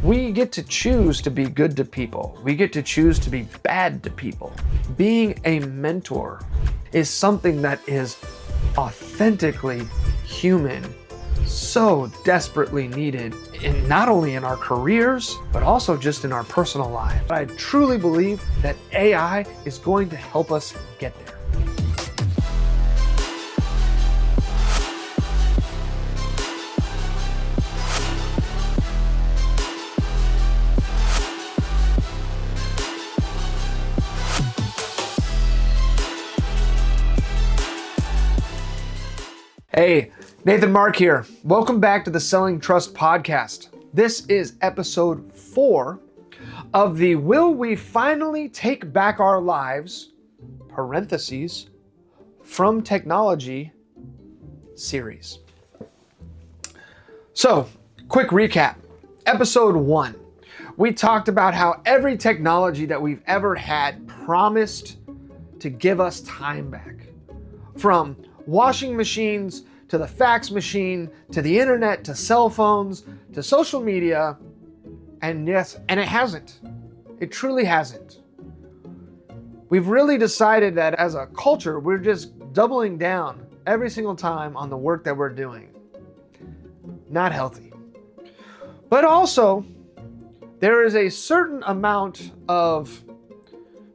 We get to choose to be good to people. We get to choose to be bad to people. Being a mentor is something that is authentically human, so desperately needed, not only in our careers, but also just in our personal lives. I truly believe that AI is going to help us get there. Hey, Nathan Mark here. Welcome back to the Selling Trust podcast. This is episode 4 of the Will We Finally Take Back Our Lives, parentheses, from Technology series. So, quick recap. Episode 1, we talked about how every technology that we've ever had promised to give us time back. From washing machines, to the fax machine, to the internet, to cell phones, to social media, and yes, and it hasn't. It truly hasn't. We've really decided that as a culture, we're just doubling down every single time on the work that we're doing. Not healthy. But also, there is a certain amount of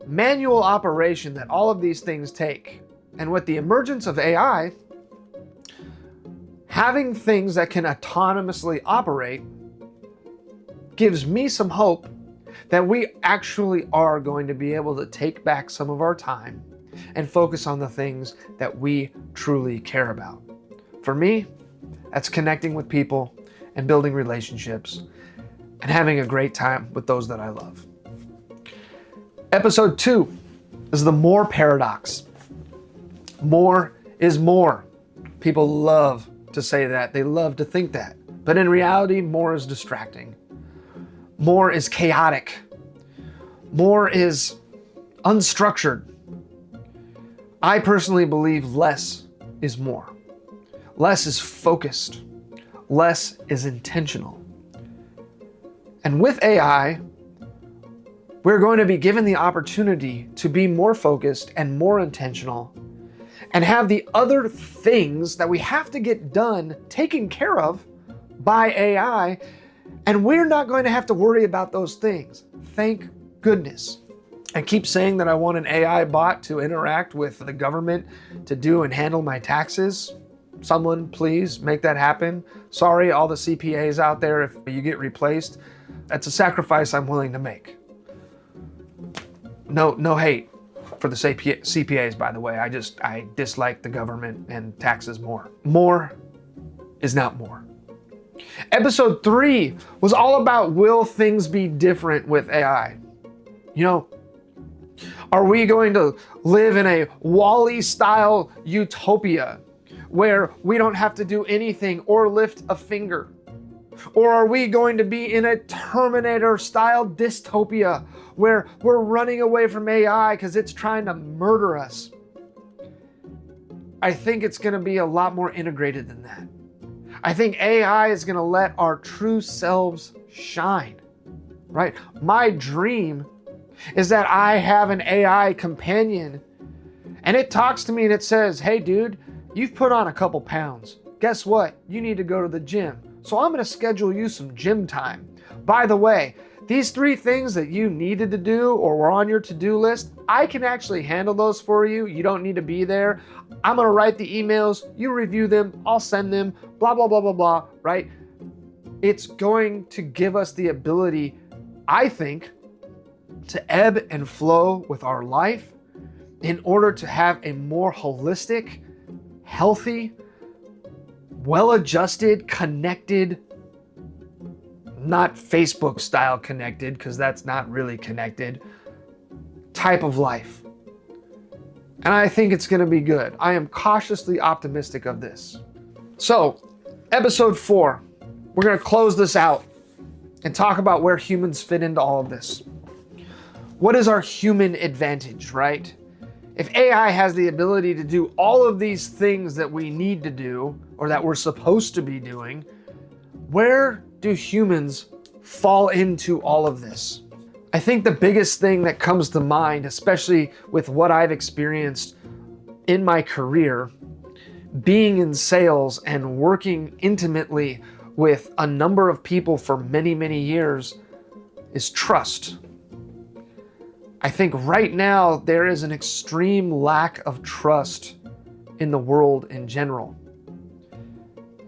manual operation that all of these things take. And with the emergence of AI, having things that can autonomously operate gives me some hope that we actually are going to be able to take back some of our time and focus on the things that we truly care about. For me, that's connecting with people and building relationships and having a great time with those that I love. Episode 2 is the more paradox. More is more. People love to say that. They love to think that. But in reality, more is distracting. More is chaotic. More is unstructured. I personally believe less is more. Less is focused. Less is intentional. And with AI, we're going to be given the opportunity to be more focused and more intentional and have the other things that we have to get done taken care of by AI, and we're not going to have to worry about those things. Thank goodness. I keep saying that I want an AI bot to interact with the government to do and handle my taxes. Someone please make that happen. Sorry, all the CPAs out there, if you get replaced, that's a sacrifice I'm willing to make. No hate for the CPAs, by the way. I dislike the government and taxes more. More is not more. Episode 3 was all about, will things be different with AI? You know, are we going to live in a WALL-E style utopia where we don't have to do anything or lift a finger? Or are we going to be in a Terminator style dystopia where we're running away from AI because it's trying to murder us? I think it's going to be a lot more integrated than that. I think AI is going to let our true selves shine, right? My dream is that I have an AI companion and it talks to me and it says, hey dude, you've put on a couple pounds. Guess what? You need to go to the gym. So I'm going to schedule you some gym time. By the way, these 3 things that you needed to do or were on your to-do list, I can actually handle those for you. You don't need to be there. I'm going to write the emails. You review them. I'll send them. Blah, blah, blah, blah, blah, right? It's going to give us the ability, I think, to ebb and flow with our life in order to have a more holistic, healthy, well-adjusted, connected, not Facebook style connected, because that's not really connected, type of life. And I think it's going to be good. I am cautiously optimistic of this. So, episode 4, we're going to close this out and talk about where humans fit into all of this. What is our human advantage, right? If AI has the ability to do all of these things that we need to do or that we're supposed to be doing, where do humans fall into all of this. I think the biggest thing that comes to mind, especially with what I've experienced in my career, being in sales and working intimately with a number of people for many, many years, is trust. I think right now there is an extreme lack of trust in the world in general.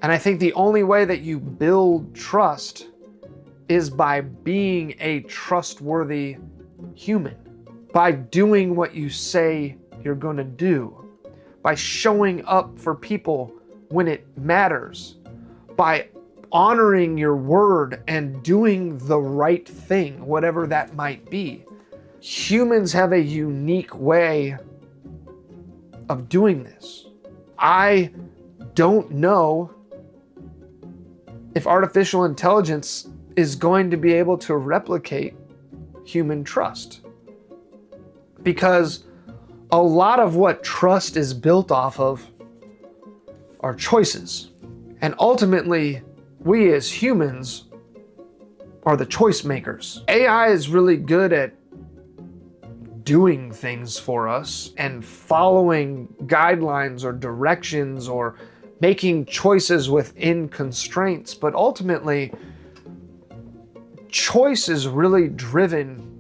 And I think the only way that you build trust is by being a trustworthy human, by doing what you say you're going to do, by showing up for people when it matters, by honoring your word and doing the right thing, whatever that might be. Humans have a unique way of doing this. I don't know if artificial intelligence is going to be able to replicate human trust, because a lot of what trust is built off of are choices. And ultimately, we as humans are the choice makers. AI is really good at doing things for us and following guidelines or directions or making choices within constraints, but ultimately, choice is really driven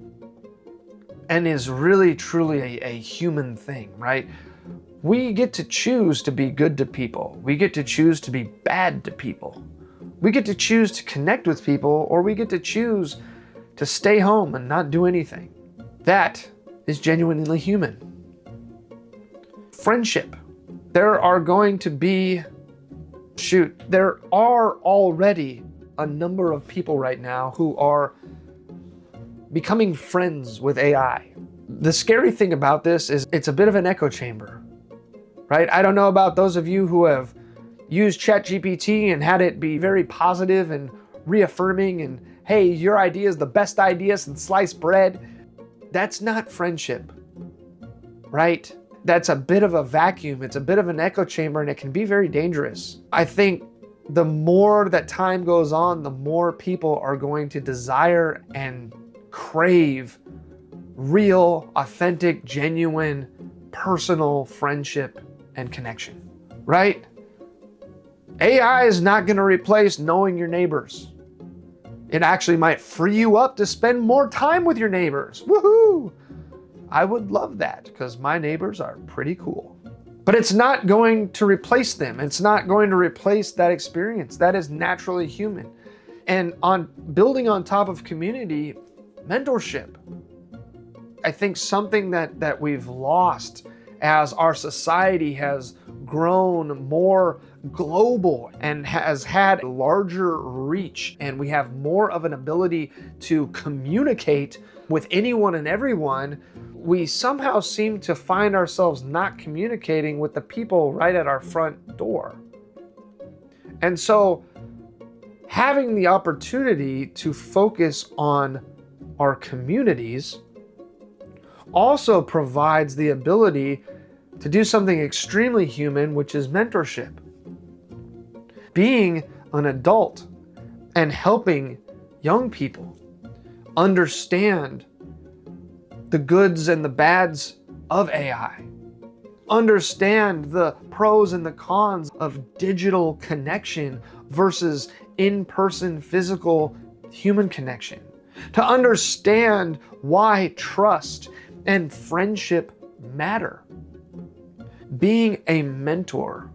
and is really truly a human thing, right? We get to choose to be good to people. We get to choose to be bad to people. We get to choose to connect with people, or we get to choose to stay home and not do anything. That is genuinely human. Friendship. There are going to be, there are already a number of people right now who are becoming friends with AI. The scary thing about this is it's a bit of an echo chamber, right? I don't know about those of you who have used ChatGPT and had it be very positive and reaffirming and, hey, your idea is the best idea since sliced bread. That's not friendship, right? That's a bit of a vacuum. It's a bit of an echo chamber, and it can be very dangerous. I think the more that time goes on, the more people are going to desire and crave real, authentic, genuine, personal friendship and connection, right? AI is not going to replace knowing your neighbors. It actually might free you up to spend more time with your neighbors. Woohoo! I would love that because my neighbors are pretty cool. But it's not going to replace them. It's not going to replace that experience. That is naturally human. And on building on top of community, mentorship. I think something that we've lost as our society has grown more global and has had larger reach, and we have more of an ability to communicate with anyone and everyone, we somehow seem to find ourselves not communicating with the people right at our front door. And so having the opportunity to focus on our communities also provides the ability to do something extremely human, which is mentorship. Being an adult and helping young people understand the goods and the bads of AI, understand the pros and the cons of digital connection versus in-person physical human connection, to understand why trust and friendship matter. Being a mentor,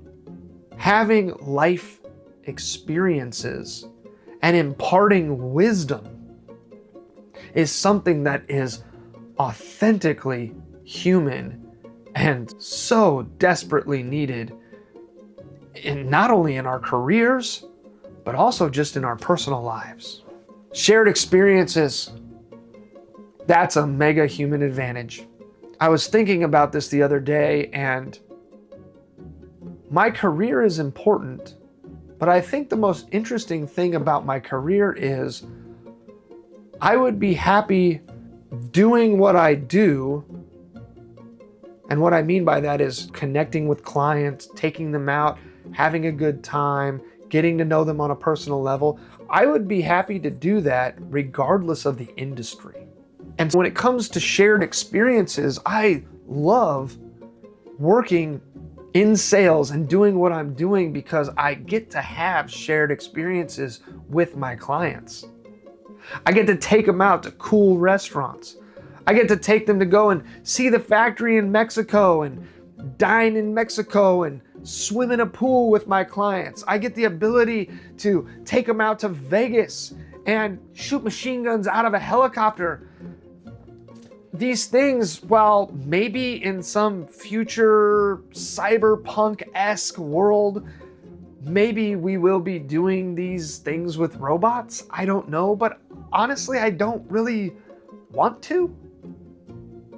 having life experiences, and imparting wisdom is something that is authentically human and so desperately needed not only in our careers, but also just in our personal lives. Shared experiences, that's a mega human advantage. I was thinking about this the other day, and my career is important, but I think the most interesting thing about my career is I would be happy doing what I do. And what I mean by that is connecting with clients, taking them out, having a good time, getting to know them on a personal level. I would be happy to do that regardless of the industry. And when it comes to shared experiences, I love working in sales and doing what I'm doing because I get to have shared experiences with my clients. I get to take them out to cool restaurants. I get to take them to go and see the factory in Mexico and dine in Mexico and swim in a pool with my clients. I get the ability to take them out to Vegas and shoot machine guns out of a helicopter. These things, while maybe in some future cyberpunk-esque world, maybe we will be doing these things with robots. I don't know, but honestly, I don't really want to.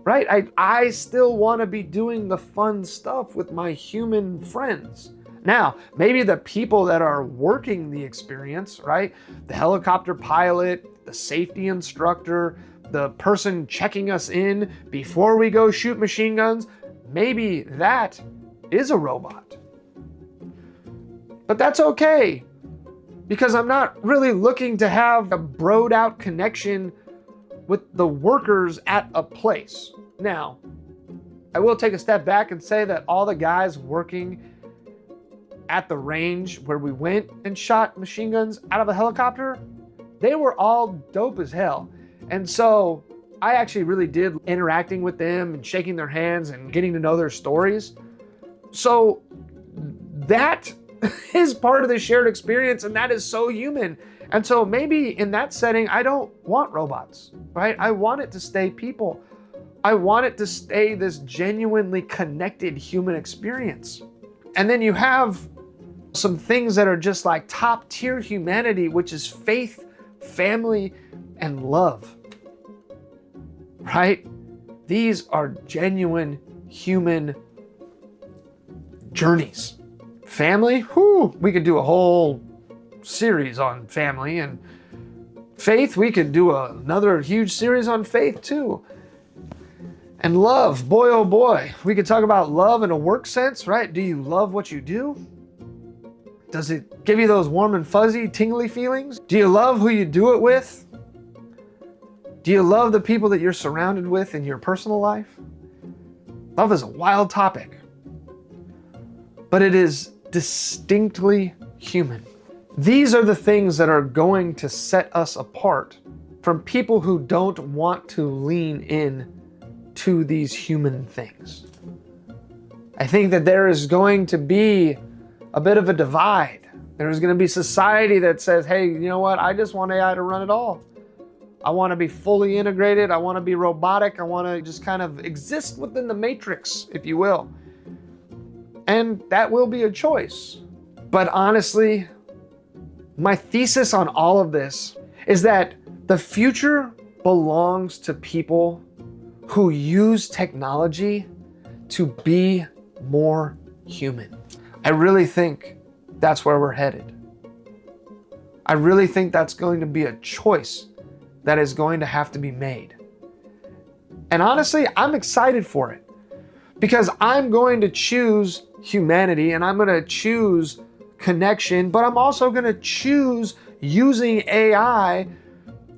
Right? I still want to be doing the fun stuff with my human friends. Now, maybe the people that are working the experience, right? The helicopter pilot, the safety instructor, the person checking us in before we go shoot machine guns, maybe that is a robot. But that's okay, because I'm not really looking to have a broed out connection with the workers at a place. Now, I will take a step back and say that all the guys working at the range where we went and shot machine guns out of a helicopter, they were all dope as hell. And so I actually really did interacting with them and shaking their hands and getting to know their stories. So that is part of the shared experience, and that is so human. And so maybe in that setting, I don't want robots, right? I want it to stay people. I want it to stay this genuinely connected human experience. And then you have some things that are just like top tier humanity, which is faith, family, and love, right? These are genuine human journeys. Family, we could do a whole series on family, and faith, we could do another huge series on faith too. And love, boy oh boy, we could talk about love in a work sense, right? Do you love what you do? Does it give you those warm and fuzzy, tingly feelings? Do you love who you do it with? Do you love the people that you're surrounded with in your personal life? Love is a wild topic, but it is distinctly human. These are the things that are going to set us apart from people who don't want to lean in to these human things. I think that there is going to be a bit of a divide. There's going to be society that says, hey, you know what? I just want AI to run it all. I want to be fully integrated. I want to be robotic. I want to just kind of exist within the matrix, if you will. And that will be a choice. But honestly, my thesis on all of this is that the future belongs to people who use technology to be more human. I really think that's where we're headed. I really think that's going to be a choice that is going to have to be made. And honestly, I'm excited for it because I'm going to choose humanity and I'm going to choose connection, but I'm also going to choose using AI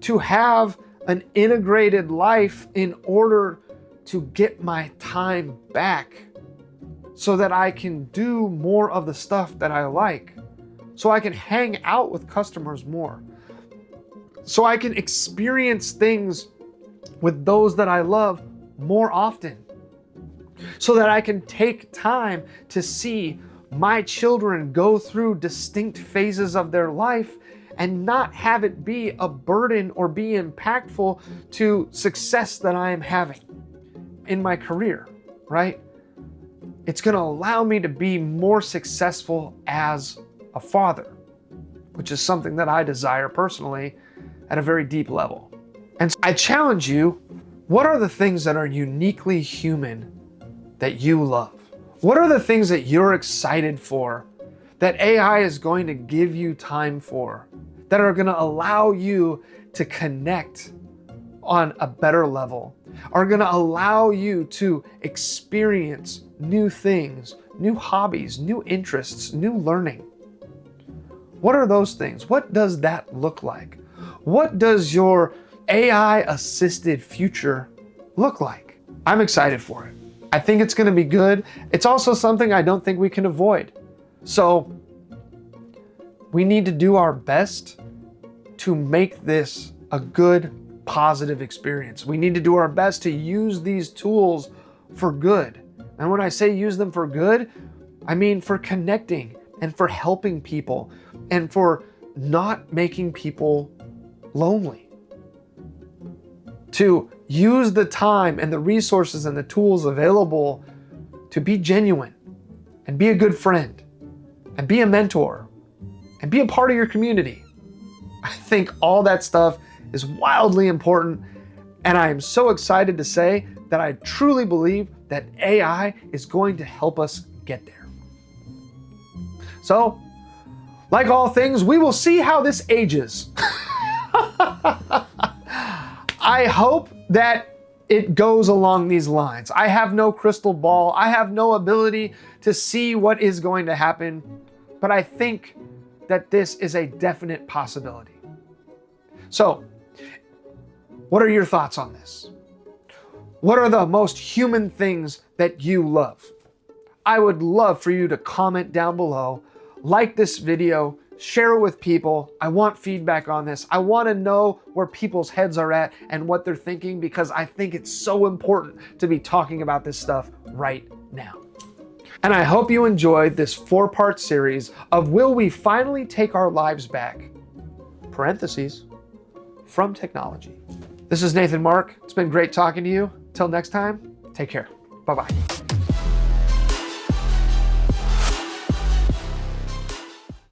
to have an integrated life in order to get my time back so that I can do more of the stuff that I like, so I can hang out with customers more, so I can experience things with those that I love more often, so that I can take time to see my children go through distinct phases of their life and not have it be a burden or be impactful to success that I am having in my career, right? It's going to allow me to be more successful as a father, which is something that I desire personally at a very deep level. And so I challenge you, what are the things that are uniquely human that you love? What are the things that you're excited for, that AI is going to give you time for, that are going to allow you to connect on a better level, are going to allow you to experience new things, new hobbies, new interests, new learning? What are those things? What does that look like? What does your AI-assisted future look like? I'm excited for it. I think it's going to be good. It's also something I don't think we can avoid. So we need to do our best to make this a good, positive experience. We need to do our best to use these tools for good. And when I say use them for good, I mean for connecting and for helping people and for not making people lonely. To use the time and the resources and the tools available to be genuine and be a good friend and be a mentor and be a part of your community. I think all that stuff is wildly important, and I am so excited to say that I truly believe that AI is going to help us get there. So, like all things, we will see how this ages. I hope that it goes along these lines. I have no crystal ball. I have no ability to see what is going to happen, but I think that this is a definite possibility. So, what are your thoughts on this? What are the most human things that you love? I would love for you to comment down below, like this video, share it with people. I want feedback on this. I want to know where people's heads are at and what they're thinking, because I think it's so important to be talking about this stuff right now. And I hope you enjoyed this 4-part series of Will We Finally Take Our Lives Back? Parentheses, from technology. This is Nathan Mark. It's been great talking to you. Till next time, take care. Bye-bye.